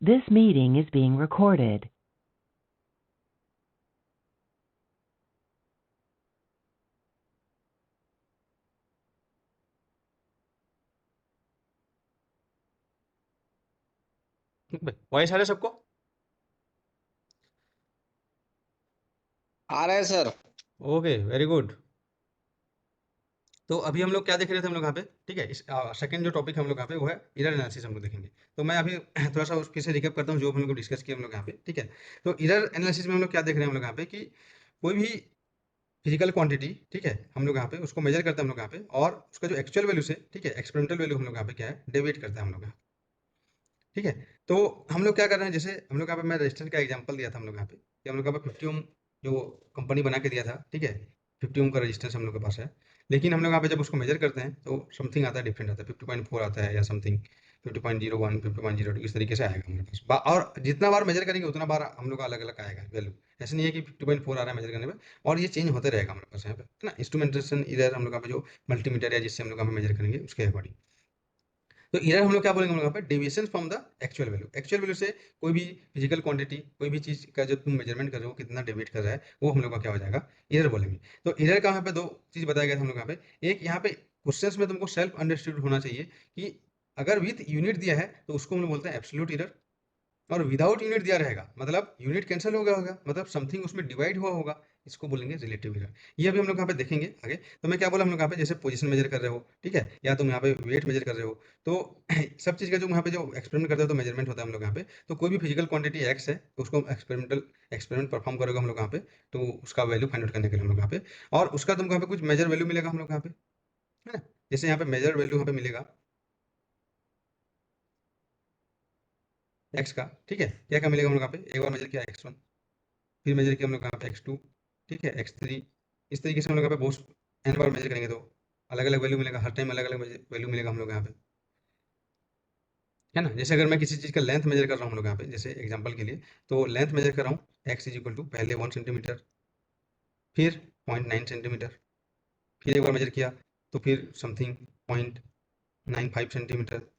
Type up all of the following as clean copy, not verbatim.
This meeting is being recorded. Voice आ रहा है सबको? आ रहा है सर। Okay, very good. तो अभी हम लोग क्या देख रहे थे हम लोग यहाँ पे, ठीक है। इस सेकंड जो टॉपिक हम लोग यहाँ पे वो है एरर एनालिसिस हम लोग देखेंगे। तो मैं अभी थोड़ा सा फिर से रिकैप करता हूँ जो हम लोग डिस्कस किया हम लोग यहाँ पे, ठीक है। तो एरर एनालिसिस में हम लोग क्या देख रहे हैं हम लोग यहाँ पे कि कोई भी फिजिकल क्वांटिटी, ठीक है, हम लोग यहाँ पे उसको मेजर करते हैं हम लोग यहाँ पे, और उसका जो एक्चुअल वैल्यू से, ठीक है, एक्सपेरिमेंटल वैल्यू हम लोग यहाँ पे क्या है, डेविएट करते हैं हम लोग यहाँ, ठीक है। तो हम लोग क्या कर रहे हैं, जैसे हम लोग यहाँ पे मैं रजिस्टर का एग्जांपल दिया था हम लोग यहाँ पे कि हम लोग यहाँ पे 50 ओम जो कंपनी बना के दिया था, ठीक है, 50 ओम का रजिस्टेंस हम लोग के पास है। लेकिन हम लोग यहाँ पे जब उसको मेजर करते हैं तो समथिंग आता है, डिफरेंट आता है, 50.4 आता है या समथिंग 50.01, 50.02 इस तरीके से आएगा हमारे पास और जितना बार मेजर करेंगे उतना बार हम लोग का अलग अलग आएगा वैल्यू। ऐसे नहीं है कि 50.4 आ रहा है मेजर करने में और ये चेंज होते रहेगा हमारे पास यहाँ पे, है ना। इंस्ट्रूमेंटेशन इधर हम लोग यहाँ पे जो मल्टीमीटर है जिससे हम लोग यहाँ पे मेजर करेंगे उसके अकॉर्डिंग। तो इधर हम लोग क्या बोलेंगे हम लोग यहाँ पे, deviation from the actual value. Actual value से कोई भी फिजिकल क्वांटिटी, कोई भी चीज का जो तुम मेजरमेंट कर रहे हो कितना डेविएट कर रहा है वो हम लोग का क्या हो जाएगा, एरर बोलेंगे। तो एरर का यहाँ पे दो चीज बताया गया था हम लोग यहाँ पे। एक यहाँ पे क्वेश्चंस में तुमको सेल्फ अंडरस्टूड होना चाहिए कि अगर विथ यूनिट दिया है तो उसको हम लोग बोलते हैं एब्सोल्यूट एरर, और विदाउट यूनिट दिया रहेगा मतलब यूनिट कैंसिल हो गया होगा, मतलब समथिंग उसमें डिवाइड हुआ होगा, इसको बोलेंगे रिलेटिव एरर। ये अभी हम लोग यहाँ पे देखेंगे आगे। तो मैं क्या बोला हम लोग यहाँ पे, जैसे पोजीशन मेजर कर रहे हो, ठीक है, या तुम यहाँ पे वेट मेजर कर रहे हो, तो सब चीज़ का जो यहाँ पे जो एक्सपेरिमेंट करते हो तो मेजरमेंट होता है हम लोग यहाँ पे। तो कोई भी फिजिकल क्वांटिटी एक्स है तो उसको एक्सपेरिमेंट परफॉर्म करोगे हम लोग यहाँ पे, तो उसका वैल्यू फाइंड आउट करने के लिए हम लोग यहाँ पे, और उसका तुमको यहाँ पे कुछ मेजर वैल्यू मिलेगा हम लोग यहाँ पे, है ना। जैसे यहाँ पे मेजर वैल्यू यहाँ पे मिलेगा एक्स का, ठीक है, क्या क्या मिलेगा हम लोग यहाँ पे, एक बार मेजर किया x1, फिर मेजर किया हम लोग यहाँ पे x2, ठीक है, x3, इस तरीके से हम लोग यहाँ पे बहुत n बार मेजर करेंगे तो अलग अलग वैल्यू मिलेगा, हर टाइम अलग अलग वैल्यू मिलेगा हम लोग यहाँ पे, है ना। जैसे अगर मैं किसी चीज़ का लेंथ मेजर कर रहा हूँ हम लोग यहाँ पे, जैसे एग्जांपल के लिए, तो लेंथ मेजर कर रहा हूँ x इज इक्वल टू पहले 1 सेंटीमीटर, फिर 0.9 सेंटीमीटर, फिर एक बार मेजर किया तो फिर समथिंग 0.95 सेंटीमीटर,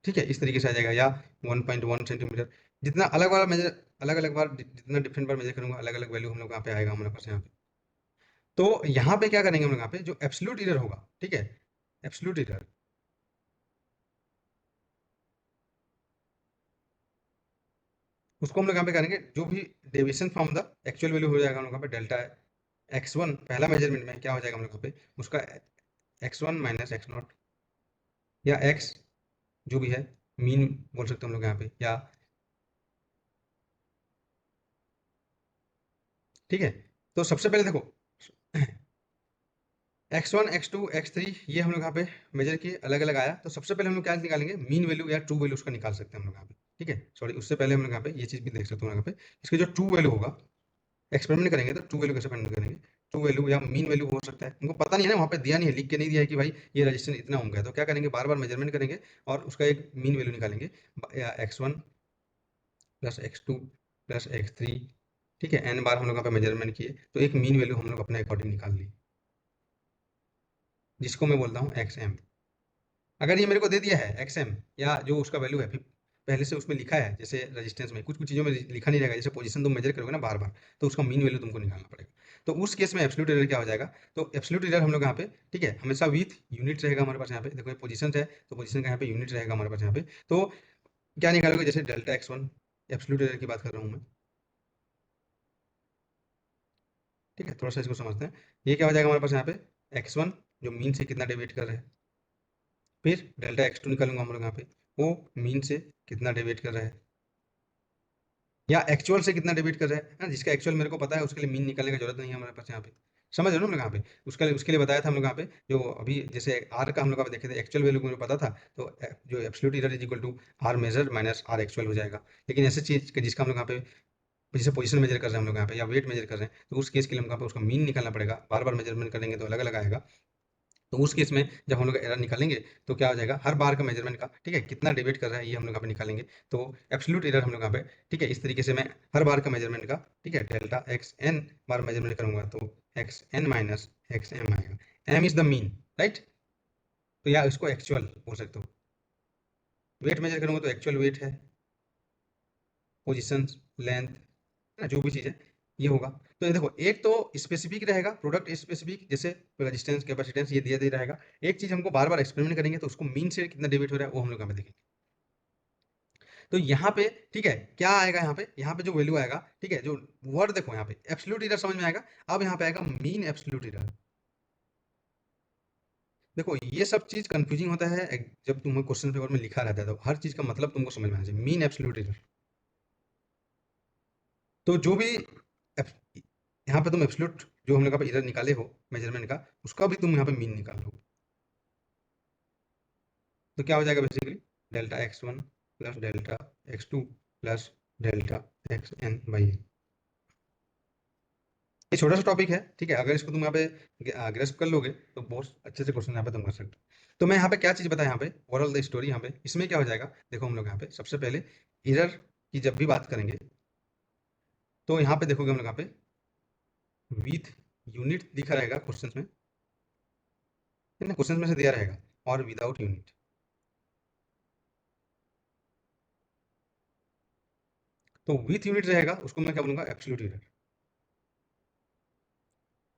ठीक है, इस तरीके से आ जाएगा, या 1.1 सेंटीमीटर। जितना अलग बार मेजर, अलग अलग बार जितना डिफरेंट बार मेजर करूंगा अलग अलग वैल्यू हम लोग यहाँ पे आएगा हमारे पास यहाँ पे। तो यहाँ पे क्या करेंगे हम लोग यहाँ पे, जो एब्सोल्यूट एरर होगा, ठीक है, एब्सोल्यूट एरर, उसको हम लोग यहाँ पे करेंगे जो भी deviation from the actual value हो जाएगा हम लोग यहाँ पे डेल्टा x1 पहला मेजरमेंट में क्या हो जाएगा हम लोग यहाँ पे, उसका x1 माइनस x0, या x जो भी है मीन बोल सकते हैं हम लोग यहाँ पे, या ठीक है। तो सबसे पहले देखो x1 x2 x3 ये हम लोग यहाँ पे मेजर किए, अलग अलग आया, तो सबसे पहले हम लोग क्या निकालेंगे, मीन वैल्यू या ट्रू वैल्यू उसका निकाल सकते हैं हम लोग यहाँ पे, ठीक है। सॉरी, उससे पहले हम लोग यहाँ पे ये चीज़ भी देख सकते हैं यहाँ पे, इसका जो ट्रू वैल्यू होगा, एक्सपेरिमेंट करेंगे तो ट्रू वैल्यू कैसे फाइंड करेंगे, ट्रू वैल्यू या मीन वैल्यू हो सकता है, उनको पता नहीं है ना, वहाँ पे दिया नहीं है, लिख के नहीं दिया है कि भाई ये रजिस्टेंस इतना होगा, तो क्या करेंगे, बार बार मेजरमेंट करेंगे और उसका एक मीन वैल्यू निकालेंगे, या x1 plus x2 plus x3, ठीक है, n बार हम लोग यहाँ पे मेजरमेंट किए तो एक मीन वैल्यू हम लोग अपने अकॉर्डिंग निकाल ली, जिसको मैं बोलता हूँ xm। अगर ये मेरे को दे दिया है xm, या जो उसका वैल्यू है, फिर पहले से उसमें लिखा है, जैसे रेजिस्टेंस में कुछ कुछ चीज़ों में लिखा नहीं रहेगा, जैसे पोजीशन तुम मेजर करोगे ना बार बार, तो उसका मीन वैल्यू तुमको निकालना पड़ेगा। तो उस केस में एब्सोल्यूट एरर क्या हो जाएगा, तो एब्सोल्यूट एरर हम लोग यहाँ पे, ठीक है, हमेशा विथ यूनिट रहेगा हमारे पास यहाँ पे। देखो ये पोजीशन है तो पोजीशन का यहाँ पे यूनिट रहेगा हमारे पास यहाँ पे। तो क्या निकालोगे, जैसे डेल्टा x1, एब्सोल्यूट एरर की बात कर रहा हूँ मैं, ठीक है, थोड़ा सा इसको समझते हैं। ये क्या हो जाएगा हमारे पास यहाँ पे, x1 जो मीन से कितना डेविएट कर रहा है, फिर डेल्टा x2 निकालूंगा हम लोग यहाँ पे, वो मीन से कितना डेविएट कर रहा है, या एक्चुअल से कितना डेबिट कर रहा है ना, जिसका एक्चुअल मेरे को पता है उसके लिए मीन निकालने की जरूरत नहीं है हमारे पास यहाँ पे। समझ रहे हो ना हम लोग यहाँ पे, उसके लिए बताया था हम लोग यहाँ पे, जो अभी जैसे आर का हम लोग यहाँ पे देखे थे, एक्चुअल वैल्यू मुझे पता था, तो जो absolute error is equal to R measure minus R actual हो जाएगा। लेकिन ऐसे चीज जिसका हम लोग यहाँ पे जैसे पोजीशन मेजर कर रहे हैं हम लोग यहाँ पे, या वेट मेजर कर रहे हैं, तो उस केस के लिए हमको यहाँ पे उसका मीन निकालना पड़ेगा, बार बार मेजरमेंट करेंगे तो अलग अलग आएगा। तो उस केस में जब हम लोग एरर निकालेंगे तो क्या हो जाएगा, हर बार का मेजरमेंट का, ठीक है, कितना डेबिट कर रहा है ये हम लोग यहाँ पे निकालेंगे। तो एब्सोल्यूट एरर हम लोग यहाँ पे, ठीक है, इस तरीके से मैं हर बार का मेजरमेंट का, ठीक है, डेल्टा एक्स एन बार मेजरमेंट करूंगा तो x n minus x m आएगा। M is the mean, right. तो या इसको एक्चुअल बोल सकते हो, वेट मेजर करूंगा तो एक्चुअल वेट है, पोजीशन, लेंथ, जो भी चीज़ है ये होगा। तो ये देखो, एक तो स्पेसिफिक रहेगा, प्रोडक्ट स्पेसिफिक, जैसे रेजिस्टेंस, कैपेसिटेंस, ये दिया दे रहेगा। एक चीज़ हमको बार बार एक्सपेरिमेंट करेंगे तो उसको मीन से कितना डेविएट हो रहा है वो हम लोग यहाँ पे देखेंगे। तो यहाँ पे ठीक है, क्या आएगा यहाँ पे जो वैल्यू आएगा, ठीक है, जो वर्ड देखो यहाँ पे एब्सोल्यूट एरर समझ में आएगा। अब यहाँ पे आएगा मीन एब्सोल्यूट एरर। देखो ये सब चीज कंफ्यूजिंग होता है जब तुम्हें क्वेश्चन पेपर में लिखा रहता है, तो हर चीज का मतलब तुमको समझ में आना चाहिए। मीन एब्सोल्यूट एरर, तो जो भी यहाँ पे तुम एब्सोल्यूट जो हम लोग का एरर निकाले हो मेजरमेंट का, उसका भी तुम यहाँ पे मीन निकाल लो। तो क्या हो जाएगा basically, delta x1 plus delta x2 plus delta xn by n। ये छोटा सा टॉपिक है, ठीक है, अगर इसको तुम यहाँ पे ग्रेस्प कर लोगे तो बहुत अच्छे से क्वेश्चन यहाँ पे तुम कर सकते हो। तो मैं यहाँ पे क्या चीज़ बताया, यहाँ पे ओवरऑल द स्टोरी, यहाँ पे इसमें क्या हो जाएगा, देखो हम लोग यहाँ पे सबसे पहले एरर की जब भी बात करेंगे तो यहाँ पे देखोगे हम लोग यहाँ पे विथ यूनिट दिखा रहेगा क्वेश्चन में, है ना, क्वेश्चन में से दिया रहेगा, और विदाउट यूनिट। तो विथ यूनिट रहेगा उसको मैं क्या बोलूँगा, absolute error.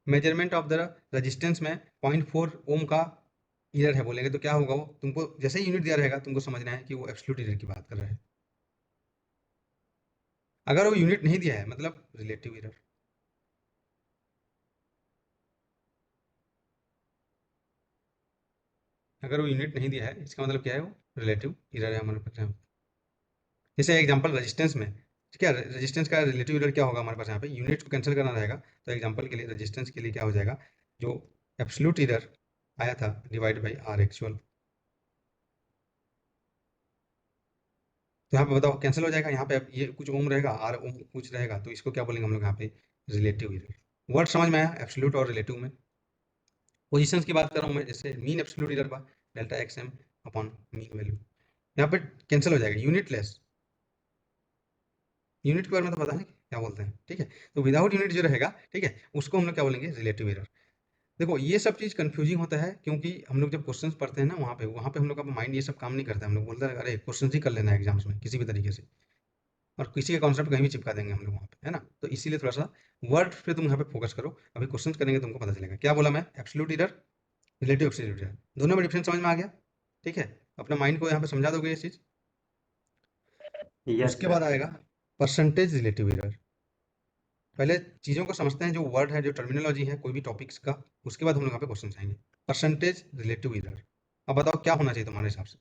Measurement of the resistance में 0.4 ओम का एरर है बोलेंगे तो क्या होगा, वो तुमको जैसे ही यूनिट दिया रहेगा तुमको समझना है कि वो एब्सोल्यूट एरर की बात कर रहा है। अगर वो यूनिट नहीं दिया है मतलब रिलेटिव एरर। अगर वो यूनिट नहीं दिया है इसका मतलब क्या है, वो रिलेटिव एरर है हमारे पास यहाँ पे। जैसे एग्जांपल रेजिस्टेंस में, ठीक है, रेजिस्टेंस का रिलेटिव एरर क्या होगा हमारे पास यहाँ पे, यूनिट को कैंसिल करना रहेगा। तो एग्जांपल के लिए रेजिस्टेंस के लिए क्या हो जाएगा, जो एब्सोल्यूट एरर आया था डिवाइड बाई आर एक्चुअल। तो यहाँ पे बताओ कैंसिल हो जाएगा, यहाँ पे अब ये कुछ ओम रहेगा, आर ओम कुछ रहेगा, तो इसको क्या बोलेंगे हम लोग यहाँ पे, रिलेटिव एरर। वर्ड समझ में आया, एब्सोल्यूट और रिलेटिव में। पोजीशंस की बात कर रहा हूँ मैं, जैसे मीन एब्सोल्यूट एरर का delta X M upon mean value, यहाँ पे कैंसिल हो जाएगा, यूनिटलेस। यूनिट के बारे में तो पता है क्या बोलते हैं, ठीक है। तो विदाउट यूनिट जो रहेगा, ठीक है, उसको हम लोग क्या बोलेंगे, रिलेटिव एरर। देखो ये सब चीज़ कंफ्यूजिंग होता है क्योंकि हम लोग जब क्वेश्चंस पढ़ते हैं ना, वहाँ पे हम लोग का माइंड ये सब काम नहीं करता है। हम लोग बोलते हैं अरे क्वेश्चंस ही कर लेना है एग्जाम्स में किसी भी तरीके से, और किसी का कॉन्सेप्ट कहीं भी चिपका देंगे हम लोग वहाँ पे, है ना। तो इसीलिए थोड़ा सा वर्ड पे तुम यहाँ पे फोकस करो, अभी क्वेश्चन करेंगे तुमको पता चलेगा। क्या बोला मैं, absolute error, relative absolute error, दोनों में डिफरेंस समझ में आ गया, ठीक है। अपना माइंड को यहाँ पे समझा दोगे ये चीज़। यस उसके सर। बाद आएगा परसेंटेज रिलेटिव एरर। पहले चीज़ों को समझते हैं, जो वर्ड है, जो टर्मिनोलॉजी है कोई भी टॉपिक्स का, उसके बाद हम लोग यहाँ पे क्वेश्चन आएंगे। परसेंटेज रिलेटिव एरर, अब बताओ क्या होना चाहिए तुम्हारे हिसाब से,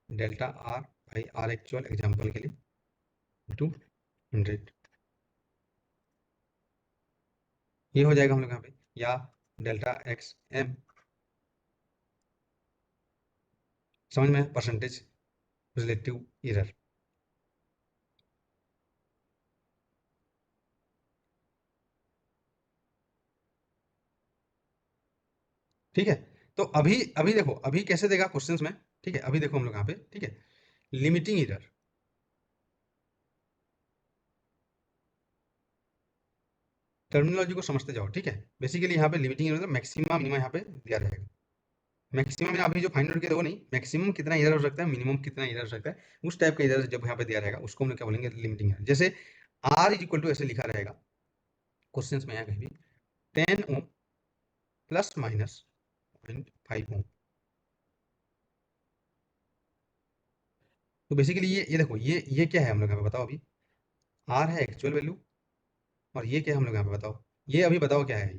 delta R by R actual example के लिए टू 100, ये हो जाएगा हम लोग यहाँ पे, या डेल्टा एक्स एम, समझ में, परसेंटेज रिलेटिव एरर। ठीक है, तो अभी अभी देखो, अभी कैसे देगा क्वेश्चंस में, ठीक है, अभी देखो हम लोग यहाँ पे, ठीक है, लिमिटिंग एरर। टर्मिनोलॉजी को समझते जाओ, ठीक है। बेसिकली यहाँ पे लिमिटिंग एरर मतलब मैक्सिमम मिनिमम यहाँ पे दिया रहेगा। मैक्सिमम में अभी जो फाइंड किया वो नहीं, मैक्सिमम कितना एरर हो सकता है, मिनिमम कितना एरर हो सकता है, उस टाइप का एरर जब यहाँ पे दिया रहेगा उसको हम लोग क्या बोलेंगे, लिमिटिंग एरर। जैसे आर इज इक्वल टू ऐसे लिखा रहेगा क्वेश्चंस में, यहाँ कहीं भी 10 ओम प्लस माइनस 0.5 ओम। तो बेसिकली ये देखो, ये क्या है हम लोग यहाँ पे बताओ, अभी आर है एक्चुअल वैल्यू, और ये क्या है हम लोग यहाँ पे बताओ, ये अभी बताओ क्या है,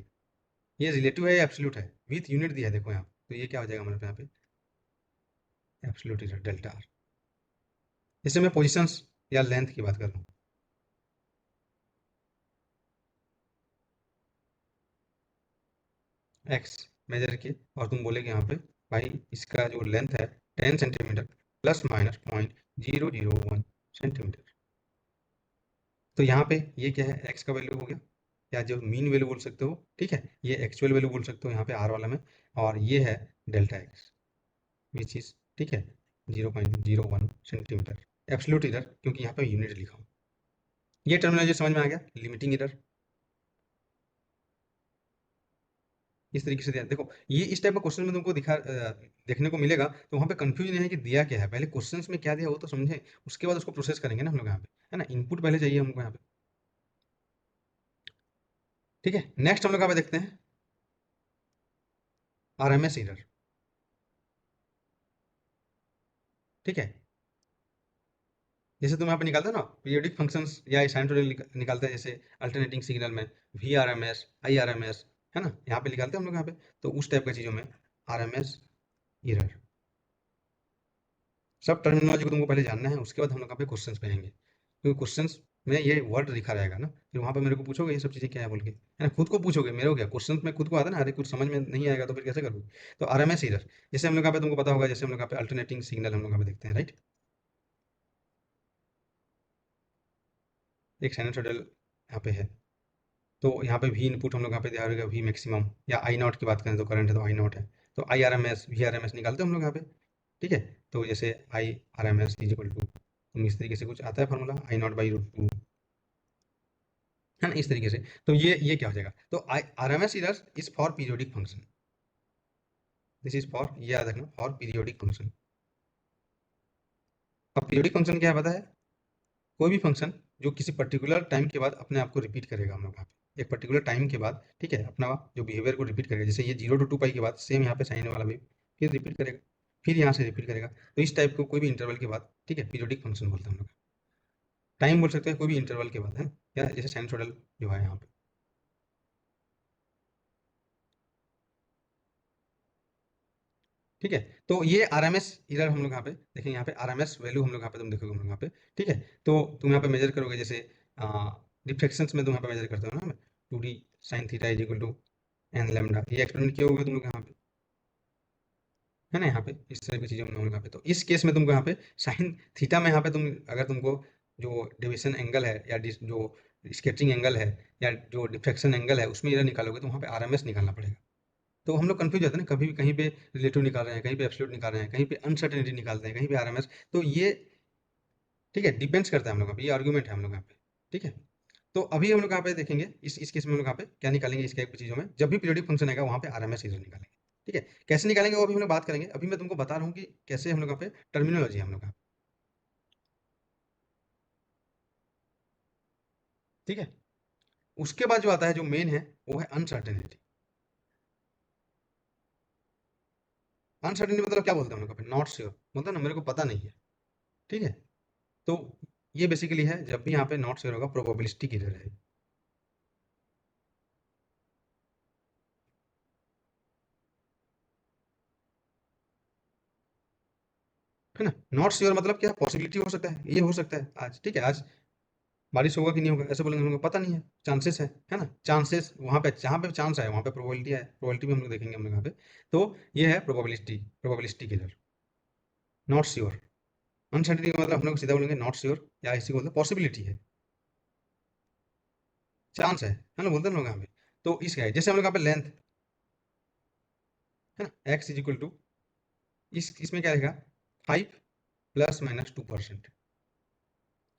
ये रिलेटिव है या एब्सोल्यूट है, विथ यूनिट दिया है देखो यहाँ। तो ये क्या हो जाएगा हमारे यहाँ पे, एब्सोल्यूट एरर डेल्टा आर। जैसे मैं पोजिशंस या लेंथ की बात कर रहा हूँ, एक्स मेजर किए और तुम बोलेगे यहाँ पे भाई इसका जो लेंथ है 10 सेंटीमीटर प्लस माइनस 0.001 सेंटीमीटर। तो यहाँ पे ये क्या है, एक्स का वैल्यू हो गया, या जो मीन वैल्यू बोल सकते हो, ठीक है, ये एक्चुअल वैल्यू बोल सकते हो यहाँ पे आर वाला में, और ये है डेल्टा एक्स विच इज, ठीक है, 0.01 सेंटीमीटर। एब्सोल्यूट एरर क्योंकि यहाँ पे यूनिट लिखा हूँ। ये टर्मिनोलॉजी समझ में आ गया, लिमिटिंग एरर। इस तरीके से दिया। देखो ये इस टाइप का क्वेश्चन में तुमको देखने को मिलेगा, तो वहाँ पे कंफ्यूजन है कि दिया क्या है, पहले क्वेश्चंस में क्या दिया वो तो समझे, उसके बाद उसको प्रोसेस करेंगे ना हम लोग यहाँ पे, है ना। इनपुट पहले चाहिए हमको यहाँ पे, ठीक है। नेक्स्ट हम लोग यहाँ पे देखते हैं आरएमएस एरर, ठीक है। जैसे तुम यहाँ पे निकालते हो ना पीरियोडिक फंक्शंस या साइनसॉइडल निकालते हैं, जैसे अल्टरनेटिंग सिग्नल में V R M S, I R M S, है ना, यहाँ पे निकालते हैं हम लोग यहाँ पे। तो उस टाइप की चीज़ों में आर एम एस एरर, सब टर्मिनोलॉजी को तुमको पहले जानना है, उसके बाद हम लोग यहाँ पे क्वेश्चंस पे आएंगे, क्योंकि क्वेश्चंस में ये वर्ड लिखा रहेगा ना, फिर वहाँ पे मेरे को पूछोगे ये सब चीज़ें क्या है बोल के, है ना, खुद को पूछोगे, मेरे को क्या क्वेश्चन में खुद को आता है ना, अरे कुछ समझ में नहीं आएगा तो फिर कैसे करोगे। तो आर एम एस एरर, जैसे हम लोग यहाँ पे तुमको पता होगा, जैसे हम लोग यहाँ पे अल्टरनेटिंग सिग्नल हम लोग यहाँ पे देखते हैं, राइट। एक साइनसॉइडल यहाँ पे है, तो यहाँ पे वी इनपुट हम लोग यहाँ पे दिया होगा वी मैक्सिमम, या आई नॉट की बात करें तो करंट है तो आई नॉट है, तो I R M S V R M S निकालते हैं हम लोग यहाँ पे, ठीक है। तो जैसे I R M S is equal to, तुम इस तरीके से कुछ आता है formula, I naught by root two, है ना, इस तरीके से। तो ये क्या हो जाएगा, तो I R M S is for periodic function, this is for, ये याद रखना, फॉर पीरियोडिक फंक्शन। अब पीरियोडिक फंक्शन क्या है पता है, कोई भी फंक्शन जो किसी पर्टिकुलर टाइम के बाद अपने आप को रिपीट करेगा हम लोग यहाँ पे, एक पर्टिकुलर टाइम के बाद, ठीक है, अपना जो बिहेवियर को रिपीट करेगा, जैसे ये 0 to 2 पाई के बाद सेम यहाँ पे साइन वाला भी फिर रिपीट करेगा, फिर यहाँ से रिपीट करेगा, तो इस टाइप को कोई भी इंटरवल के बाद, ठीक है, पीरियोडिक फंक्शन बोलते हैं हम लोग। टाइम बोल सकते हैं कोई भी इंटरवल के बाद, है, या जैसे साइनसॉइडल जो है यहाँ पे, ठीक है। तो ये आर एम एस इधर हम लोग यहाँ पे देखेंगे, यहाँ पे आर एम एस वैल्यू हम लोग यहाँ पे तुम देखोगे हम लोग यहाँ पे, ठीक है। तो तुम यहाँ पे मेजर करोगे, जैसे डिफ्लेक्शंस में तुम यहाँ पे मेजर करते हो ना, 2D sine theta is equal to N lambda, ये एक्सपेरिमेंट किए होगे तुम लोग यहाँ पे, है ना, यहाँ पे इस तरह की चीज़ें हम लोग यहाँ पे। तो इस केस में तुमको यहाँ पे साइन थीटा में यहाँ पे तुम, अगर तुमको जो डेविएशन एंगल है या जो स्केचिंग एंगल है या जो डिफ्लेक्शन एंगल है उसमें इधर निकालोगे तो वहाँ पे आरएमएस निकालना पड़ेगा। तो हम लोग कंफ्यूज होते हैं ना, कभी भी कहीं पे रिलेटिव निकाल रहे हैं, कहीं पे एब्सोल्यूट निकाल रहे हैं, कहीं पे अनसर्टेनिटी निकालते हैं, कहीं पे आरएमएस, तो ये, ठीक है, डिपेंड्स करता है हम लोग यहाँ पे, ये आर्गूमेंट है हम लोग यहाँ पे, ठीक है। तो अभी हम लोग यहाँ पे देखेंगे इस केस में हम लोग यहाँ पे क्या निकालेंगे, इस टाइप की चीज़ों में जब भी पीरियोडिक फंक्शन आएगा वहाँ पे आरएमएस इधर निकालेंगे, ठीक है। कैसे निकालेंगे वो अभी हम लोग बात करेंगे, अभी मैं तुमको बता रहा हूँ कि कैसे हम लोग यहाँ पे टर्मिनोलॉजी हम लोग यहाँ पे, ठीक है। उसके बाद जो आता है जो मेन है वो है अनसर्टेनिटी। अनसर्टेनिटी मतलब क्या बोलते हैं हम लोग यहाँ पे, नॉट श्योर, मतलब ना मेरे को पता नहीं है, ठीक है। तो ये बेसिकली है जब भी यहाँ पे नॉट श्योर होगा, प्रोबेबिलिस्टिक एरर है, है ना। नॉट श्योर मतलब क्या, पॉसिबिलिटी हो सकता है, ये हो सकता है आज, ठीक है, आज बारिश होगा कि नहीं होगा, ऐसे बोलेंगे हम लोग को पता नहीं है, चांसेस है ना, चांसेस वहाँ पे जहाँ पे चांस है वहाँ पे प्रोबेबिलिटी है, प्रोबेबिलिटी भी हम लोग देखेंगे हम लोग यहाँ पे। तो ये है probabilistic error, not sure. Uncertainty का मतलब हम लोग सीधा बोलेंगे नॉट श्योर, या इसी को बोलते हैं पॉसिबिलिटी है, चांस है ना, बोलते हैं हम लोग यहाँ पे। तो इसका है जैसे हम लोग यहाँ पे लेंथ, है ना, एक्स इज इक्वल टू, इसमें क्या रहेगा, 5 ± 2%,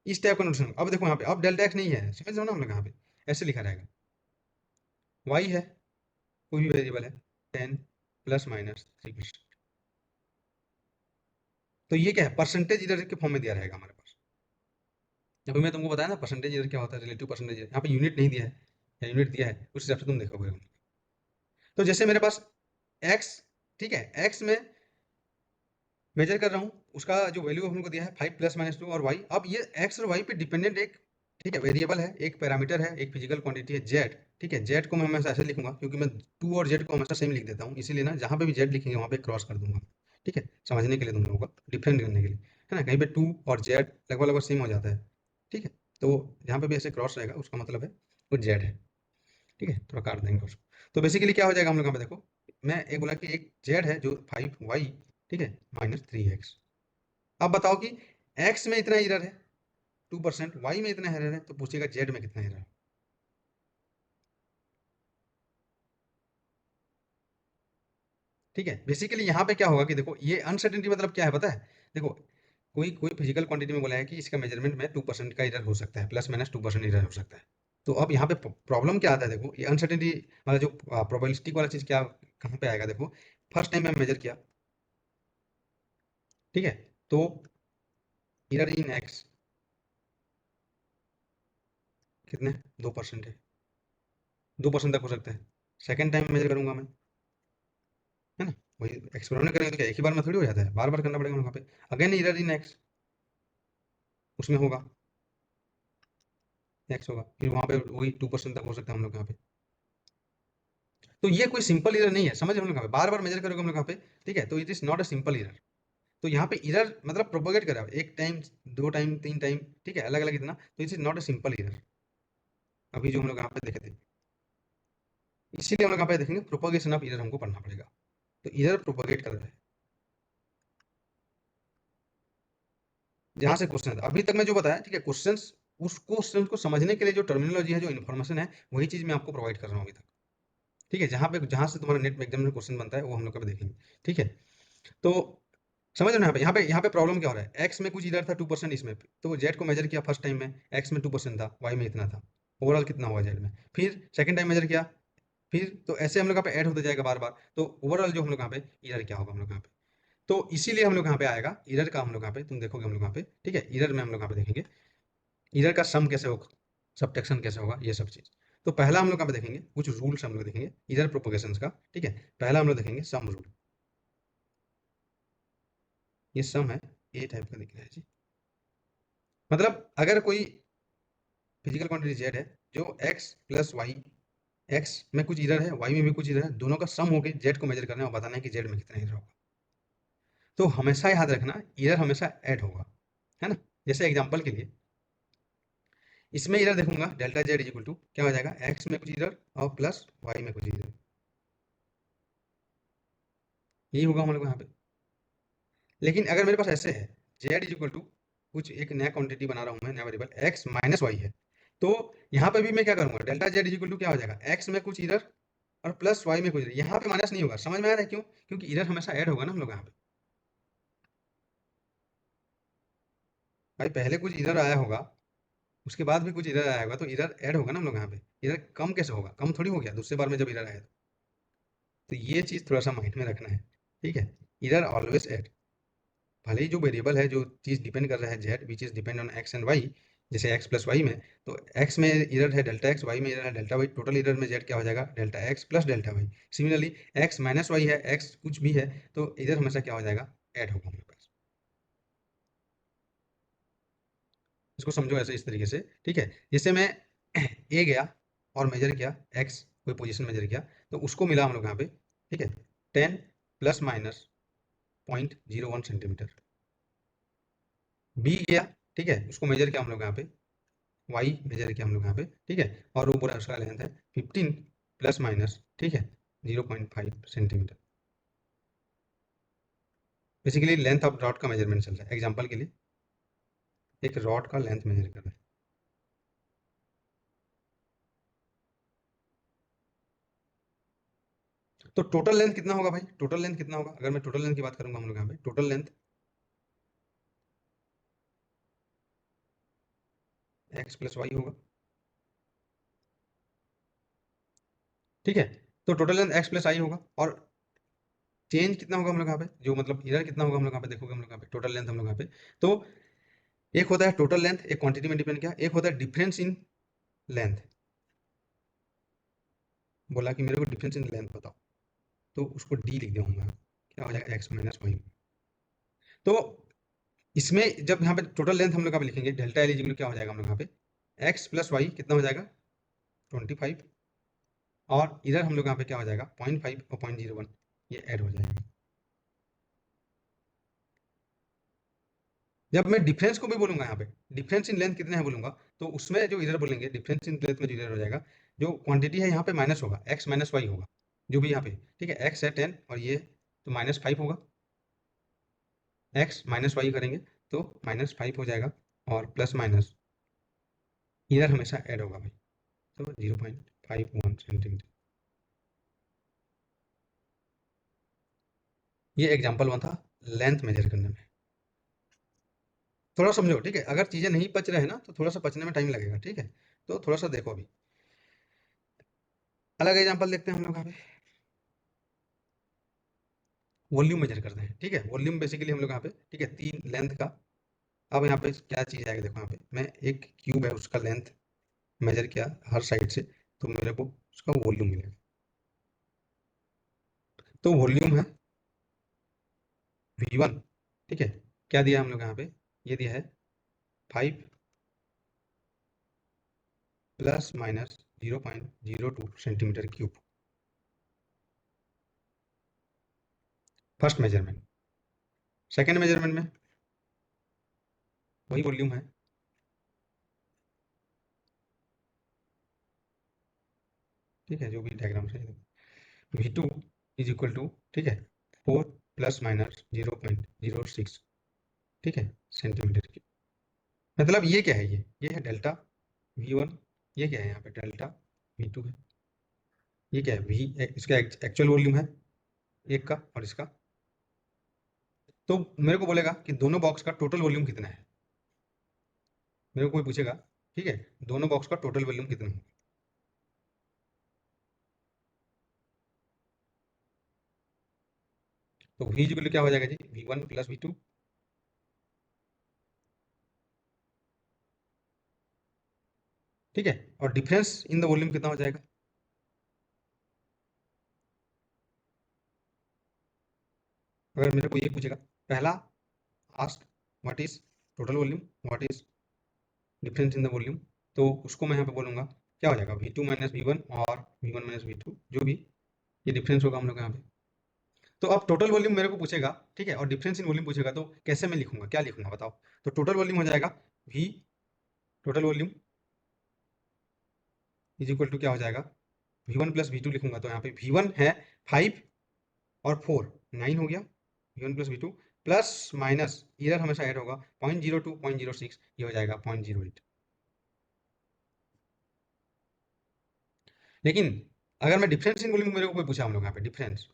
इस टाइप का नोटेशन। अब देखो यहाँ पे अब डेल्टा एक्स नहीं है, समझ रहे हो ना हम लोग यहाँ पे, ऐसे लिखा रहेगा, वाई है, कोई भी वेरिएबल है, 10 ± 3%, तो ये क्या है, परसेंटेज इधर के फॉर्म में दिया रहेगा हमारे पास। अभी मैं तुमको बताया ना परसेंटेज इधर क्या होता है, रिलेटिव परसेंटेज, यहाँ पे यूनिट नहीं दिया है, या यूनिट दिया है उस हिसाब से तुम देखोगे। तो जैसे मेरे पास एक्स, ठीक है, एक्स में मेजर कर रहा हूँ, उसका जो वैल्यू हमको दिया है 5 ± 2, और वाई, अब ये एक्स और वाई पे डिपेंडेंट एक, ठीक है, वेरिएबल है, एक पैरामीटर है, एक फिजिकल क्वांटिटी है जेड, ठीक है। जेड को मैं हमेशा ऐसे लिखूंगा क्योंकि मैं टू और जेड को हमेशा सेम लिख देता हूँ, इसीलिए ना जहाँ पे भी जेड लिखेंगे वहाँ पे क्रॉस कर दूंगा, ठीक है, समझने के लिए तुम लोगों को डिफरेंट करने के लिए, है ना, कहीं पे टू और जेड लगभग लगभग सेम हो जाता है, ठीक है। तो जहाँ पे भी ऐसे क्रॉस रहेगा उसका मतलब है वो जेड है, ठीक है, थोड़ा काट देंगे उसको। तो बेसिकली क्या हो जाएगा हम लोग यहाँ पे देखो, मैं एक बोला कि एक जेड है जो 5y, ठीक है, -3x। अब बताओ कि x में इतना एरर है 2%, y में इतना एरर है, तो पूछेगा z में कितना एरर है, ठीक है। बेसिकली यहाँ पे क्या होगा कि देखो ये अनसर्टेनिटी मतलब क्या है पता है, देखो कोई कोई फिजिकल क्वांटिटी में बोला है कि इसका मेजरमेंट में 2% का एरर हो सकता है, ±2% एरर हो सकता है, तो अब यहाँ पे प्रॉब्लम क्या आता है, देखो ये अनसर्टेनिटी मतलब जो प्रोबेबिलिस्टिक वाला चीज़ क्या कहाँ पे आएगा, देखो फर्स्ट टाइम मैंने मेजर किया, ठीक है, तो एरर इन एक्स कितने 2% है, 2% तक हो सकता है। सेकेंड टाइम मेजर करूंगा मैं, है ना, वही एक्सपेरिमेंट करेंगे तो क्या एक ही बार में थोड़ी हो जाता है, बार बार करना पड़ेगा वहाँ पे। अगेन एरर इन एक्स, उसमें होगा एक्स होगा, फिर वहाँ पे वही 2% तक हो सकता है हम लोग यहाँ पे। तो ये कोई सिंपल इरर नहीं है, समझ हम लोग यहाँ पे बार बार मेजर करोगे हम लोग यहाँ पे, ठीक है, तो it is not a simple error. तो यहाँ पे इरर मतलब प्रोपोगेट करा एक टाइम, दो टाइम, तीन टाइम, ठीक है, अलग अलग इतना, तो it is not a simple error. अभी जो हम लोग यहाँ पे देखे थे, इसीलिए हम लोग यहाँ पे देखेंगे प्रोपोगेशन ऑफ इरर हमको पढ़ना पड़ेगा। तो इरर प्रोपोगेट कर रहा है, जहाँ से क्वेश्चन अभी तक मैं जो बताया, ठीक है, क्वेश्चन उस क्वेश्चन को समझने के लिए जो टर्मिनोलॉजी है, जो इन्फॉर्मेशन है, वही चीज मैं आपको प्रोवाइड कर रहा हूँ अभी तक, ठीक है, जहाँ से तुम्हारा नेट में एग्जाम में क्वेश्चन बनता है वो हम लोग कभी देखेंगे, ठीक है। तो समझ रहे हो यहाँ पे प्रॉब्लम क्या हो रहा है, एक्स में कुछ इधर था 2%, इसमें तो जेड को मेजर किया फर्स्ट टाइम में, एक्स में 2% था, वाई में इतना था, ओवरऑल कितना हुआ जेड में, फिर सेकंड टाइम मेजर किया, फिर तो ऐसे हम लोग यहाँ पे ऐड होते जाएगा बार बार, तो ओवरऑल जो हम लोग यहाँ पे इधर क्या होगा हम लोग यहाँ पे, तो इसीलिए हम लोग यहाँ पे आएगा इरर का, हम लोग यहाँ पे तुम देखोगे हम लोग यहाँ पे, ठीक है, इरर में हम लोग यहाँ पे देखेंगे इरर का सम कैसे होगा, सब्ट्रैक्शन कैसे होगा, ये सब चीज। तो पहला हम लोग यहाँ पे देखेंगे कुछ रूल्स हम लोग देखेंगे इरर प्रोपोगेशन का, ठीक है। पहला हम लोग देखेंगे सम रूल, ये सम है, ए टाइप का दिख रहा है जी, मतलब अगर कोई फिजिकल क्वांटिटी जेड है, जो एक्स प्लस वाई, एक्स में कुछ इरर है, वाई में भी कुछ इरर है, दोनों का सम होकर जेड को मेजर करना है और बताना है कि जेड में कितना इरर होगा। तो हमेशा याद रखना इरर हमेशा ऐड होगा, है ना। जैसे एग्जांपल के लिए इसमें इरर देखूंगा delta Z is equal to क्या हो जाएगा, एक्स में कुछ इरर और प्लस वाई में कुछ इरर, यही होगा हम लोग यहाँ पे। लेकिन अगर मेरे पास ऐसे है जेड इज इक्वल टू कुछ एक नया क्वांटिटी बना रहा हूँ मैं, नया वेरिएबल एक्स माइनस वाई है, तो यहाँ पे भी मैं क्या करूंगा, delta Z is equal to क्या हो जाएगा, एक्स में कुछ इरर और प्लस वाई में कुछ इरर, यहाँ पे माइनस नहीं होगा, समझ में आ रहा है क्यों, क्योंकि इरर हमेशा ऐड होगा ना हम लोग यहाँ पे। भाई पहले कुछ इरर आया होगा, उसके बाद भी कुछ इरर आया होगा, तो इरर ऐड होगा ना हम लोग यहाँ पे। इरर कम कैसे होगा, कम थोड़ी हो गया दूसरे बार में जब इरर आया तो ये चीज थोड़ा सा माइंड में रखना है, ठीक है। इरर ऑलवेज ऐड, भले ही जो वेरिएबल है, जो चीज डिपेंड कर रहा है z which is depend on x and y, जैसे एक्स प्लस वाई में, तो एक्स में इरर है डेल्टा एक्स, वाई में इरर है डेल्टा वाई, टोटल इरर में जेड क्या हो जाएगा, delta x plus delta y. Similarly x minus y है, एक्स कुछ भी है, तो इधर हमेशा क्या हो जाएगा, ऐड होगा हमारे पास। इसको समझो ऐसे इस तरीके से, ठीक है। जैसे मैं ए गया और मेजर किया एक्स, कोई पोजीशन मेजर किया, तो उसको मिला हम लोग यहाँ पे, ठीक है, 10 प्लस माइनस 0.01 सेंटीमीटर। बी गया, ठीक है, उसको मेजर किया हम लोग यहाँ पे, वाई मेजर किया हम लोग यहाँ पे, ठीक है, और वो पूरा उसका लेंथ है 15 प्लस माइनस, ठीक है, 0.5 centimetre. Basically length of rod का मेजरमेंट चल रहा है, एग्जाम्पल के लिए एक रॉड का लेंथ मेजर कर रहा है। तो टोटल लेंथ कितना होगा भाई, टोटल लेंथ कितना होगा, अगर मैं टोटल लेंथ की बात करूंगा हम लोग यहाँ पे, total length x plus y होगा, ठीक है। तो total length x plus i होगा, और चेंज कितना होगा हम लोग यहाँ पे, जो मतलब इधर कितना होगा हम लोग यहाँ पे, देखोगे हम लोग यहाँ पे टोटल लेंथ हम लोग यहाँ पे, तो एक होता है टोटल लेंथ, एक क्वांटिटी में डिपेंड किया, एक होता है डिफरेंस इन लेंथ, बोला कि मेरे को डिफरेंस इन लेंथ बताओ, तो उसको डी लिख दूंगा, क्या हो जाएगा, एक्स माइनस वाई। तो इसमें जब यहाँ पे टोटल लेंथ हम लोग यहाँ पे लिखेंगे डेल्टा एल क्या हो जाएगा हम लोग यहाँ पे, एक्स प्लस वाई कितना हो जाएगा 25, और इधर हम लोग यहाँ पे क्या हो जाएगा 0.5 और 0.01, ये ऐड हो जाएगा। जब मैं डिफरेंस को भी बोलूंगा यहाँ पे, डिफरेंस इन लेंथ कितने हैं बोलूंगा, तो उसमें जो इधर बोलेंगे डिफरेंस इन लेंथ में जो इधर हो जाएगा, जो क्वांटिटी है यहाँ पे माइनस होगा, एक्स माइनस वाई होगा, जो भी यहाँ पे, ठीक है, एक्स है 10 और ये तो -5 होगा, एक्स माइनस वाई करेंगे तो -5 हो जाएगा, और प्लस माइनस इधर हमेशा ऐड होगा भाई, तो 0.51 सेंटीमीटर। ये एग्जाम्पल वन था लेंथ मेजर करने में, थोड़ा समझो, ठीक है, अगर चीज़ें नहीं पच रहे हैं ना तो थोड़ा सा पचने में टाइम लगेगा, ठीक है। तो थोड़ा सा देखो अभी। अलग एग्जांपल देखते हैं हम लोग यहाँ पे। वॉल्यूम मेजर करते हैं, ठीक है। वॉल्यूम बेसिकली हम लोग यहाँ पे, ठीक है, 3 लेंथ का। अब यहाँ पे क्या चीज़ आएगा, देखो यहाँ पे मैं एक क्यूब है उसका लेंथ मेजर किया हर साइड से, तो मेरे को उसका वॉल्यूम मिलेगा। तो वॉल्यूम है V1, ठीक है। क्या दिया हम लोग यहाँ पे, ये दिया है 5 plus minus 0.02 centimetre cube, first measurement. Second measurement में वही वॉल्यूम है, ठीक है, जो भी डायग्राम से V2 इज इक्वल टू, ठीक है, 4 प्लस माइनस 0.06, ठीक है, सेंटीमीटर क्यूब। मतलब ये क्या है, ये है डेल्टा V1, ये क्या है यहाँ पे डेल्टा V2 है, ये क्या है इसका एक्चुअल वॉल्यूम है एक का और इसका। तो मेरे को बोलेगा कि दोनों बॉक्स का टोटल वॉल्यूम कितना है, मेरे को कोई पूछेगा, ठीक है, दोनों बॉक्स का टोटल वॉल्यूम कितना है। तो V इक्वल क्या हो जाएगा जी, V1 प्लस V2, ठीक है। और डिफरेंस इन द वॉल्यूम कितना हो जाएगा। अगर मेरे को ये पूछेगा, पहला ask what is total volume, what is difference in the volume, तो उसको मैं यहाँ पे बोलूंगा क्या हो जाएगा, V2 माइनस V1 और V1 माइनस V2, जो भी ये डिफरेंस होगा हम लोग यहाँ पे। तो अब टोटल वॉल्यूम मेरे को पूछेगा, ठीक है, और डिफरेंस इन वॉल्यूम पूछेगा, तो कैसे मैं लिखूंगा, क्या लिखूंगा बताओ। तो टोटल वॉल्यूम हो जाएगा V total volume is equal to क्या हो जाएगा, V1 प्लस V2 लिखूंगा, तो यहाँ पे V1 है 5 और 4 9 हो गया, V1 plus V2 plus minus इधर हमेशा ऐड होगा 0.02 0.06, ये हो जाएगा 0.08। लेकिन अगर मैं डिफरेंस इन वॉल्यूम, मेरे को कोई पूछा हम लोग यहाँ पे डिफरेंस,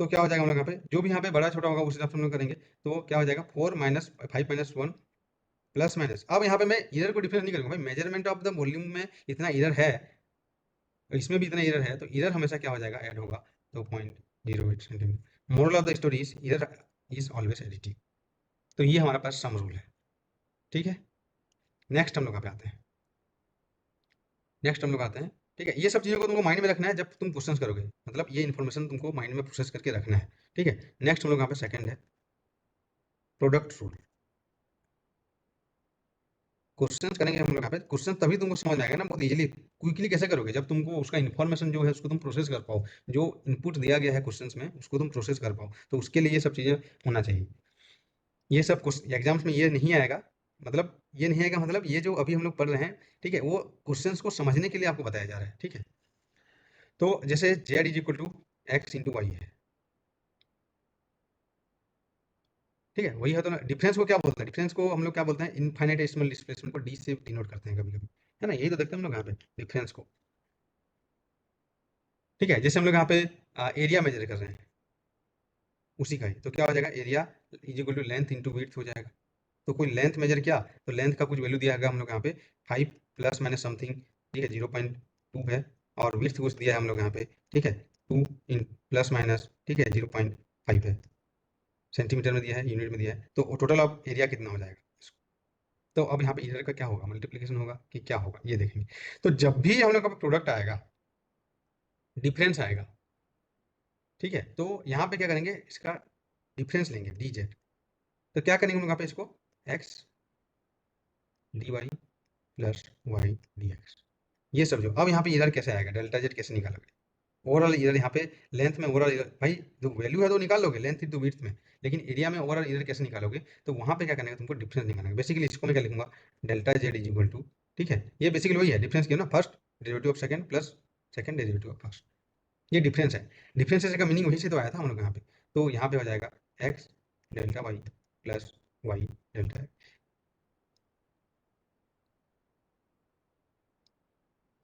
तो क्या हो जाएगा हम लोग यहाँ पे, जो भी यहाँ पे बड़ा छोटा होगा उस हिसाब से हम लोग करेंगे। तो क्या हो जाएगा 4 माइनस 5 माइनस 1 प्लस माइनस, अब यहाँ पे मैं इधर को डिफरेंस नहीं करूँगा भाई, मेजरमेंट ऑफ द वॉल्यूम में इतना इधर है, इसमें भी इतना इधर है, तो इधर हमेशा क्या हो जाएगा ऐड होगा, तो 0.08 centimetre. Moral of the story is इधर इज ऑलवेज एडिटिव। तो ये हमारा पास सम रूल है, ठीक है। नेक्स्ट हम लोग यहाँ पे आते हैं, नेक्स्ट हम लोग आते हैं, ठीक है। ये सब चीज़ों को तुमको माइंड में रखना है जब तुम क्वेश्चंस करोगे, मतलब ये इन्फॉर्मेशन तुमको माइंड में प्रोसेस करके रखना है, ठीक है। नेक्स्ट हम लोग यहाँ पे सेकंड है प्रोडक्ट रूल। क्वेश्चंस करेंगे हम लोग यहाँ पे, क्वेश्चन तभी तुमको समझ आएगा ना बहुत इजीली, क्विकली कैसे करोगे, जब तुमको उसका इन्फॉर्मेशन जो है उसको तुम प्रोसेस कर पाओ, जो इनपुट दिया गया है क्वेश्चंस में उसको तुम प्रोसेस कर पाओ, तो उसके लिए ये सब चीज़ें होना चाहिए। ये सब एग्जाम्स में ये नहीं आएगा, मतलब ये नहीं आएगा, मतलब ये जो अभी हम लोग पढ़ रहे हैं, ठीक है, वो क्वेश्चंस को समझने के लिए आपको बताया जा रहा है, ठीक है। तो जैसे z is equal to x into y है, ठीक है, वही है। तो डिफरेंस को क्या बोलते हैं, डिफरेंस को हम लोग क्या बोलते हैं, इनफाइनाइटेसिमल डिस्प्लेसमेंट को डी से डिनोट करते हैं कभी कभी, है ना, यही तो देखते हैं हम लोग यहाँ पे डिफरेंस को, ठीक है। जैसे हम लोग यहाँ पे एरिया मेजर कर रहे हैं उसी का ही, तो क्या हो जाएगा, area is equal to length into width हो जाएगा। तो कोई लेंथ मेजर किया, तो लेंथ का कुछ वैल्यू दिया गया हम लोग यहाँ पे 5 प्लस माइनस समथिंग, ठीक है, 0.2 है, और विड्थ कुछ दिया है हम लोग यहाँ पे, ठीक है, 2 इन प्लस माइनस, ठीक है, 0.5 है, सेंटीमीटर में दिया है, यूनिट में दिया है, तो टोटल ऑफ एरिया कितना हो जाएगा। तो अब यहाँ पे इधर का क्या होगा, मल्टीप्लिकेशन होगा कि क्या होगा, ये देखेंगे। तो जब भी हम लोग का प्रोडक्ट आएगा, डिफरेंस आएगा, ठीक है, तो यहाँ पे क्या करेंगे, इसका डिफरेंस लेंगे डी जेड। तो क्या करेंगे हम लोग यहाँ पे इसको x d y plus y d x, ये सब जो अब यहाँ पे इधर कैसे आएगा, डेल्टा जेड कैसे निकालोगे, ओवरऑल इधर यहाँ पे लेंथ में ओवरऑल भाई जो वैल्यू है तो निकाल लोगे लेंथ इंटू विड्थ में, लेकिन एरिया में ओवरऑल इधर कैसे निकालोगे, तो वहाँ पे क्या करना है तुमको, डिफरेंस निकालना है। बेसिकली इसको मैं क्या लिखूंगा, delta Z is equal to, ठीक है, ये बेसिकली वही है डिफरेंस किया ना, first derivative of second plus second derivative of first, ये डिफरेंस है। डिफरेंस का मीनिंग वहीं से तो आया था हम लोग यहाँ पे। तो यहाँ पे हो जाएगा x delta y plus y delta.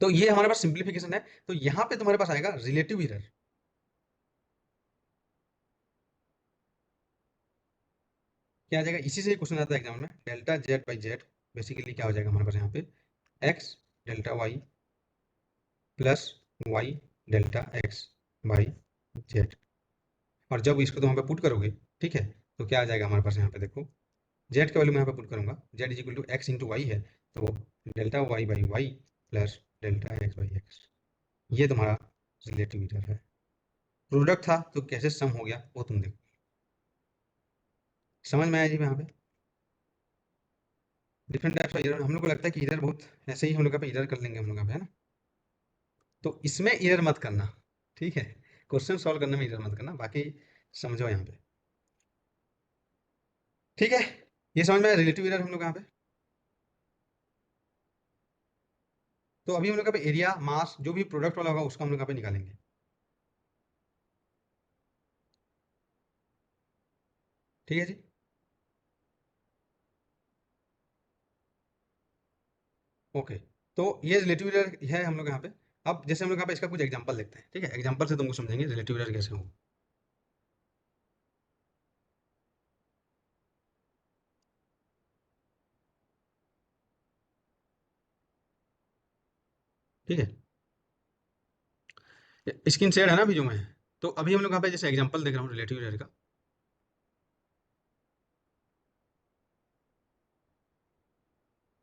तो ये हमारे पास सिंप्लीफिकेशन है। तो यहाँ पे तुम्हारे पास आएगा रिलेटिव एरर, क्या आ जाएगा, इसी से क्वेश्चन आता है एग्जाम में, delta z by z basically क्या हो जाएगा हमारे पास यहाँ पे x delta y plus y delta x by z. और जब इसको तुम यहाँ पे पुट करोगे, ठीक है, तो क्या आ जाएगा हमारे पास यहाँ पे देखो, जेड का वैल्यू मैं यहाँ पे पुट करूंगा, z is equal to x into y है, तो delta y by y plus delta x by x, ये तुम्हारा रिलेटिव ईरर है। प्रोडक्ट था तो कैसे सम हो गया वो तुम देखो। समझ में आया जी यहाँ पे? डिफरेंट टाइप्स ऑफ एरर, हम लोग को लगता है कि एरर बहुत ऐसे ही हम लोग यहाँ पे एरर कर लेंगे हम लोग यहाँ पे, है ना? तो इसमें एरर मत करना, ठीक है? क्वेश्चन सॉल्व करने में एरर मत करना, बाकी समझो यहाँ पे, ठीक है? ये समझ में आया रिलेटिव एरर हम लोग यहाँ पे। तो अभी हम लोग यहाँ पे एरिया मास जो भी प्रोडक्ट वाला होगा उसको हम लोग यहाँ पे निकालेंगे, ठीक है जी? ओके, तो ये रिलेटिव एरर है हम लोग यहाँ पे। अब जैसे हम लोग यहाँ पे इसका कुछ एग्जांपल देखते हैं, ठीक है? एग्जांपल से तुमको समझेंगे रिलेटिव एरर कैसे हो। ठीक है, स्क्रीन शेयर है ना अभी जो मैं, तो अभी हम लोग यहाँ पे जैसे एग्जांपल देख रहा हूँ रिलेटिव एरर का।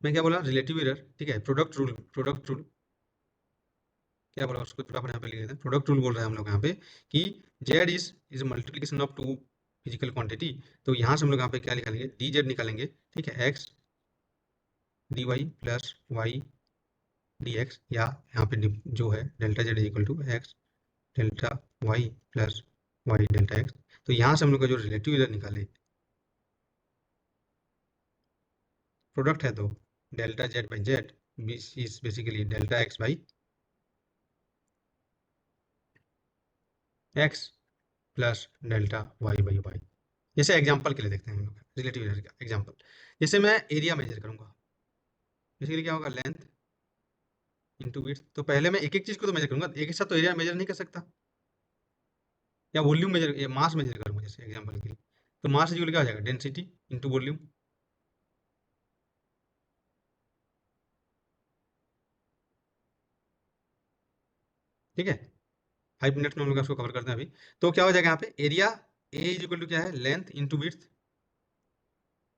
मैं क्या बोला, रिलेटिव एरर, ठीक है? प्रोडक्ट रूल, प्रोडक्ट रूल क्या बोला उसको, फटाफट यहाँ पे लिख देते हैं। प्रोडक्ट रूल बोल रहे हैं हम लोग यहाँ पे कि z is multiplication of two physical quantity. तो यहाँ से हम लोग यहाँ पे क्या निकालेंगे, डी जेड निकालेंगे, ठीक है? X d y plus y d x, या यहाँ पे जो है delta z equal to x delta y plus y delta x. तो यहाँ से हम लोग का जो रिलेटिव एरर निकाले, प्रोडक्ट है तो delta z by z is basically delta x by x plus delta y by y. जैसे एग्जांपल के लिए देखते हैं हम लोग रिलेटिव एरर का एग्जांपल। जैसे मैं एरिया मेजर करूंगा, बेसिकली क्या होगा, लेंथ इंटू विड्थ। तो पहले मैं एक एक चीज को तो मेजर करूंगा, एक ही साथ तो एरिया मेजर नहीं कर सकता, या वॉल्यूम मेजर या मास मेजर करूंगा जैसे एग्जांपल के लिए। तो मास इक्वल क्या हो जाएगा, डेंसिटी इंटू वॉल्यूम, ठीक है? 5 मिनट्स में हम लोग इसको कवर करते हैं अभी। तो क्या हो जाएगा यहाँ पे, area A is equal to क्या है, लेंथ इंटू विड्थ।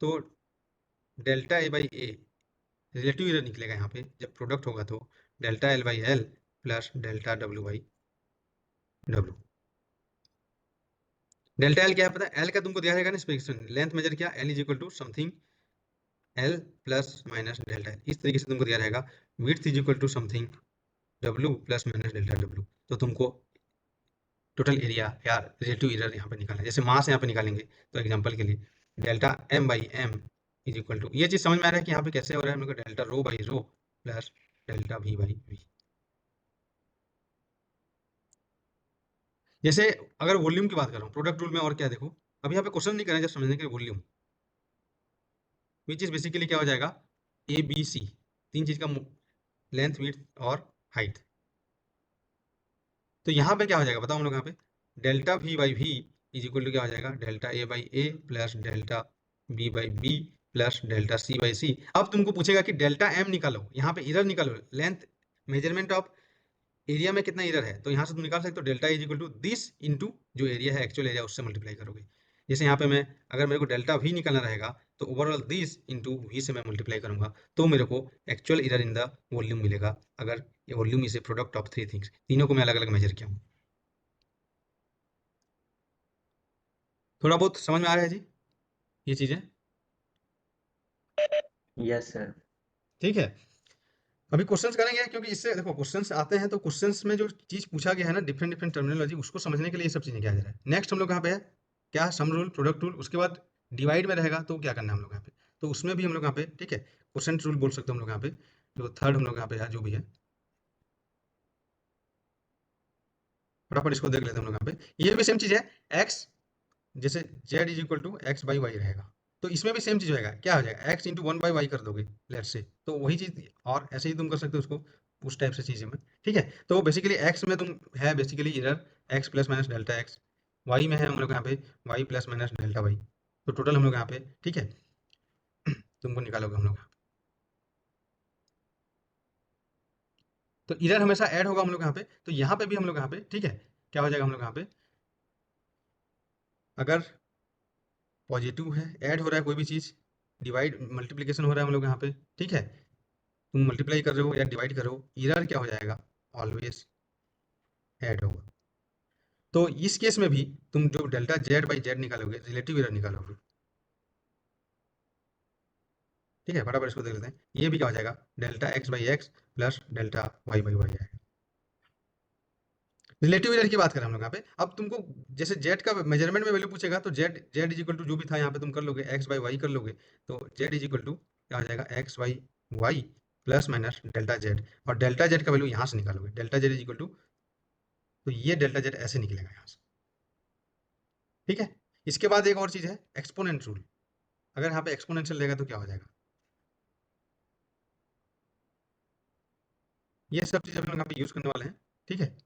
तो delta A by A relative error निकलेगा यहाँ पे, जब प्रोडक्ट होगा तो delta L by L plus delta W by W. Delta L क्या है पता है, एल का तुमको दिया रहेगा ना स्पेसिफिकेशन, लेंथ मेजर किया, L is equal to something L plus minus delta L, इस तरीके से तुमको दिया रहेगा। Width is equal to something W plus minus delta W. तो तुमको टोटल एरिया या रिलेटिव एरर यहाँ पे निकालना है। जैसे मास यहाँ पे निकालेंगे, तो एग्जांपल के लिए delta m by m is equal to, ये चीज समझ में आ रहा है कि यहाँ पे कैसे हो रहा है हम लोग का, delta rho by rho plus delta v by v. जैसे अगर वॉल्यूम की बात कर रहा हूँ प्रोडक्ट रूल में, और क्या देखो, अभी यहाँ पे क्वेश्चन नहीं करें, जस्ट समझने के लिए वॉल्यूम, विच इज बेसिकली क्या हो जाएगा, ए बी सी, तीन चीज का लेंथ विड्थ और हाइट। तो यहाँ पे क्या हो जाएगा बताओ हम लोग यहाँ पे, delta v by v is equal to क्या हो जाएगा, delta A by a plus delta b by b plus delta c by c. अब तुमको पूछेगा कि डेल्टा एम निकालो, यहाँ पे एरर निकालो, लेंथ मेजरमेंट ऑफ एरिया में कितना एरर है, तो यहाँ से तुम निकाल सकते हो delta is equal to this into जो एरिया है एक्चुअल एरिया, उससे मल्टीप्लाई करोगे। जैसे यहाँ पे मैं, अगर मेरे को डेल्टा वी निकालना रहेगा, तो ओवरऑल दिस इंटू वी से मैं मल्टीप्लाई करूंगा, तो मेरे को actual error in the volume मिलेगा। अगर ये volume is a product of three things, तीनों को मैं अलग अलग मेजर किया हूँ। थोड़ा बहुत समझ में आ रहा है जी ये चीजें? Yes sir. ठीक है, अभी क्वेश्चंस करेंगे, क्योंकि इससे देखो क्वेश्चंस आते हैं, तो क्वेश्चंस में जो चीज पूछा गया है ना, डिफरेंट डिफरेंट टर्मिनोलॉजी, उसको समझने के लिए ये सब चीजें किया जा रहा है। नेक्स्ट हम लोग यहाँ पे है क्या, सम रूल, प्रोडक्ट रूल, उसके बाद डिवाइड में रहेगा तो क्या करना है हम लोग यहाँ पे, तो उसमें भी हम लोग यहाँ पे, ठीक है, क्वेश्चन रूल बोल सकते हो हम लोग यहाँ पे, जो थर्ड हम लोग यहाँ पे है जो भी है, फटाफट इसको देख लेते हैं हम लोग यहाँ पे। ये भी सेम चीज है, एक्स जैसे z is equal to x by y रहेगा, तो इसमें भी सेम चीज होगा, क्या हो जाएगा, x into one by y कर दोगे लेट से, तो वही चीज, और ऐसे ही तुम कर सकते हो उसको उस टाइप से चीजें में, ठीक है? तो बेसिकली एक्स में तुम है बेसिकली इधर x plus minus delta x, y में है हम लोग यहाँ पे y plus minus delta y, तो टोटल हम लोग यहाँ पे, ठीक है, तुमको निकालोगे हम लोग यहाँ पे। तो इरर हमेशा ऐड होगा हम लोग यहाँ पे, तो यहाँ पे भी हम लोग यहाँ पे, ठीक है, क्या हो जाएगा हम लोग यहाँ पे, अगर पॉजिटिव है, ऐड हो रहा है कोई भी चीज़, डिवाइड मल्टीप्लीकेशन हो रहा है हम लोग यहाँ पे, ठीक है, तुम मल्टीप्लाई कर रहे हो या डिवाइड कर रहे हो, इरर क्या हो जाएगा, ऑलवेज ऐड होगा। तो इस केस में भी तुम जो डेल्टा जेड बाई जेड निकालोगे, रिलेटिव एरर निकालोगे, ठीक है, फटाफट इसको देख लेते हैं। ये भी क्या हो जाएगा, delta x by x plus delta y by y आएगा। रिलेटिव एरर की बात करें हम लोग यहाँ पे, अब तुमको जैसे जेड का मेजरमेंट में वैल्यू पूछेगा तो z z is equal to जो भी था यहाँ पे तुम कर लोगे, एक्स बाई वाई कर लोगे, तो जेड इज इक्वल टू क्या हो जाएगा, x by y plus minus delta z, और डेल्टा जेड का वैल्यू यहाँ से निकालोगे, delta Z is equal to, तो ये डेल्टा जेड ऐसे निकलेगा यहाँ से, ठीक है। इसके बाद एक और चीज़ है एक्सपोनेंट रूल, अगर यहाँ पे एक्सपोनेंशियल रहेगा तो क्या हो जाएगा, ये सब चीज़ हम लोग यहाँ पे यूज़ करने वाले हैं, ठीक है।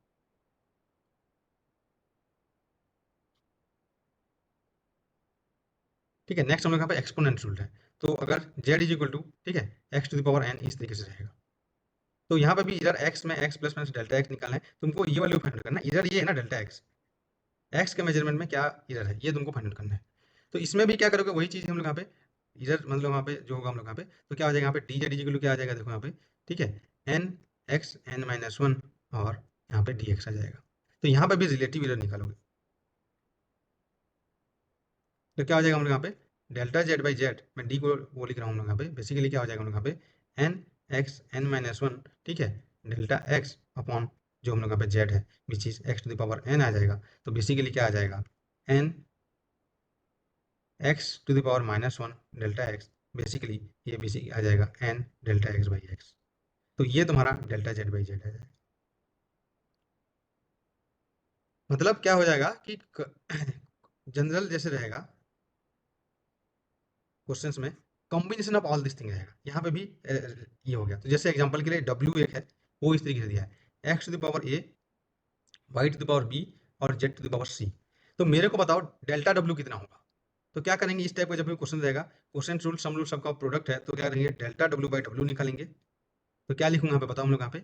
ठीक है, नेक्स्ट हम लोग यहाँ पे एक्सपोनेंट रूल है, तो अगर जेड इज इक्वल टू, ठीक है, x to the power n इस तरीके से रहेगा, तो यहाँ पे भी इधर एक्स में x plus minus delta x निकालना है, तुमको ये वाली फाइंड करना है, इधर ये है ना डेल्टा एक्स, एक्स के मेजरमेंट में क्या इधर है, ये तुमको फाइंड करना है। तो इसमें भी क्या करोगे, वही चीज़ हम लोग यहाँ पे, इधर मतलब वहाँ पे जो होगा हम लोग यहाँ पे, तो क्या हो जाएगा यहाँ पे d z is equal to क्या आ जाएगा, देखो यहाँ पे, ठीक है, n x n minus one, और यहाँ पे डी एक्स आ जाएगा। तो यहाँ पे भी रिलेटिव इधर निकालोगे, तो क्या हो जाएगा हम लोग यहाँ पे, डेल्टा जेड बाई जेड, मैं डी को वो लिख रहा हूँ हम लोग यहाँ पे, बेसिकली क्या हो जाएगा हम लोग यहाँ पे, n x n minus one, ठीक है, डेल्टा एक्स अपॉन जो हम लोग यहाँ पे जेड है which is x to the power n आ जाएगा, तो बेसिकली क्या आ जाएगा, n x to the power minus one delta x, basically ये बेसिक आ जाएगा n delta x by x, तो ये तुम्हारा डेल्टा जेड बाई जेड आ जाएगा। मतलब क्या हो जाएगा कि जनरल जैसे रहेगा क्वेश्चंस में, combination of all this thing रहेगा, यहाँ पे भी ये हो गया, तो जैसे एग्जांपल के लिए डब्ल्यू एक है, वो इस तरीके से दिया है, x to the power a, y to the power b, और z to the power c, तो मेरे को बताओ डेल्टा डब्ल्यू कितना होगा। तो क्या करेंगे, इस टाइप का जब भी क्वेश्चन रहेगा, क्वेश्चन रूल सम रूल सबका प्रोडक्ट है, तो क्या करेंगे, डेल्टा डब्ल्यू बाई डब्ल्यू निकालेंगे, तो क्या लिखूंगा यहाँ पे बताओ हम लोग यहाँ पे,